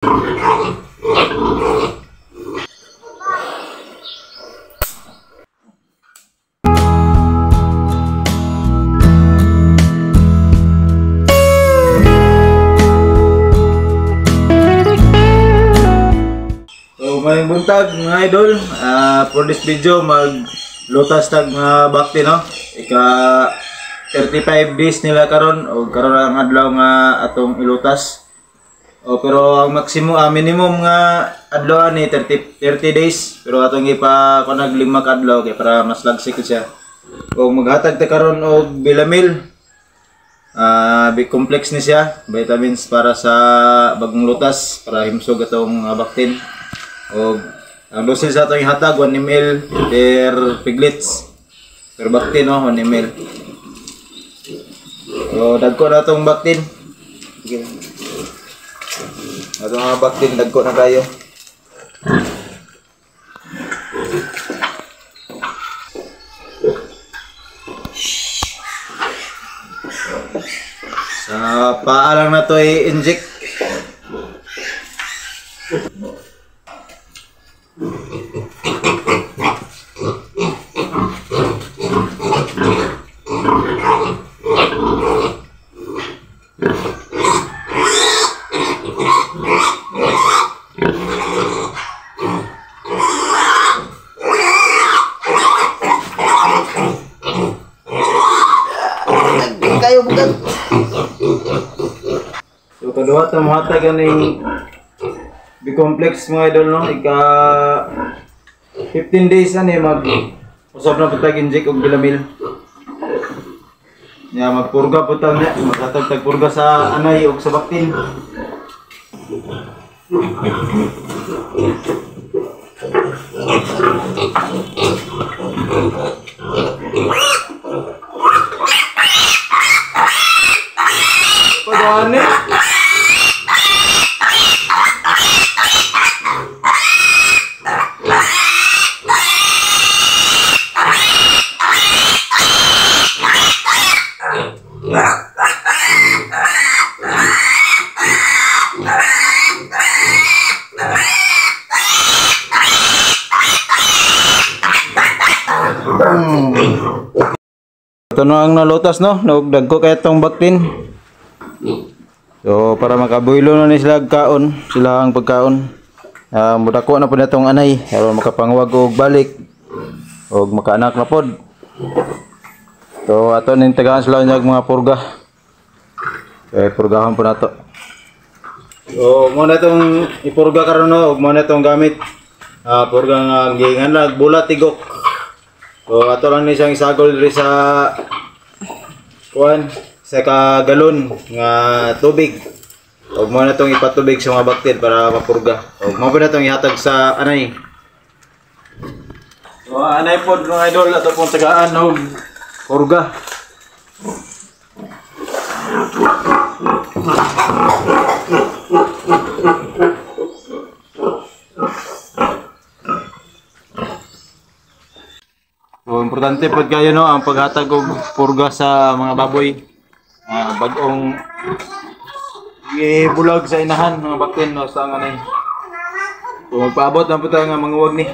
May buntag mga idol, for this video maglutas tag mga bakti no. Ika 35 days nila karon o karon ang adlaw nga atong ilutas. Pero ang minimum nga adlaw ni 30 days, pero atong ipa kunag 5 adlaw kay para mas lagsik siya. O maghatag ta karon og bilamil. Big complex ni siya, vitamins para sa bagong lutas para himsog atong baktin. O ang dosis sa itong ihatag 1 ml per piglets per baktin no, 1 ml. So dagko na itong baktin. Itong mga baktin dagko na kayo. Sa paa lang na ito i-inject. Kayo bukan. So kadua ta mohatag ganing B-complex mga idol no, ika 15 days ani mag usab na putag inject og bilamil. Ya magpurga putang niya, maghatag tag purga sa anay og sa baktin. Padane. Ito na ang nalutas no, nagdagko kay itong baktin. So para makabuilo na ni sila kaon, sila ang pagkaon. Mudako na po na itong anay, aron makapangwag og balik og makaanak na pod. So ato ning tagaan sila ng mga purga. Okay, purgahan po nato. So mo na itong ipurga karon no, og mo na itong gamit. Purga nga gingan lag bulat tigok. So ato lang ni siyang isagol diri sa kuan sa kagalon nga tubig. Og mo na itong ipatubig sa mga bakter para mapurga. Og mo na itong ihatag sa anay. So anay pod mga idol ato pong tagaan og purga. So importante pod kayo no ang paghatag og purga sa mga baboy. Bagong ibulag sa inahan mga baktin no sa anay. So magpaabot na po tayo nga manguwag ni.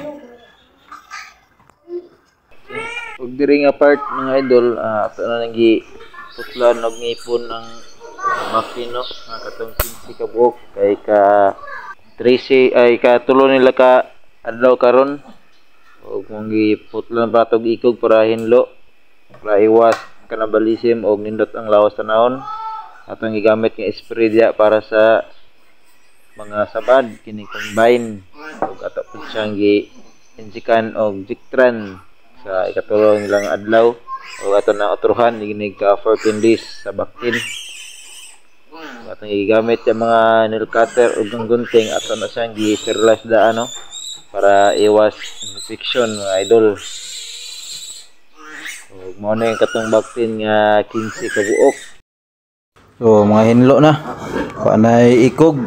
Ug diri nga part mga idol, ato na nang giputlan og ngipon ang baktin no nga katong 15 ka buok kay ka 13 ay ka tulo nila ka adlaw karon. Og mong giputlan pa tog ikog para hinlo para iwas cannibalism og nindot ang lawas tanahon. Atong gigamit nga spray dia para sa mga sabad kini combine og ato pud siyang gi-injikan og Jictran sa ikatulo nilang adlaw og ato na otruhan ginig ka 14 days sa baktin. Atong gigamit yung mga nail cutter og gunting ato na siyang gi-sterilize da ano para iwas infection mga idol. Og mo na yung katong baktin nga 15 ka buok. So mga hinlo na. Panay ikog.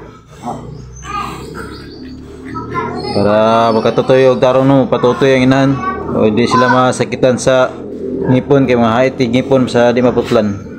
Para makatutoy og tarong no, patutoy ang inahan. O hindi sila masakitan sa ngipon kay mga haitig ngipon sa di maputlan.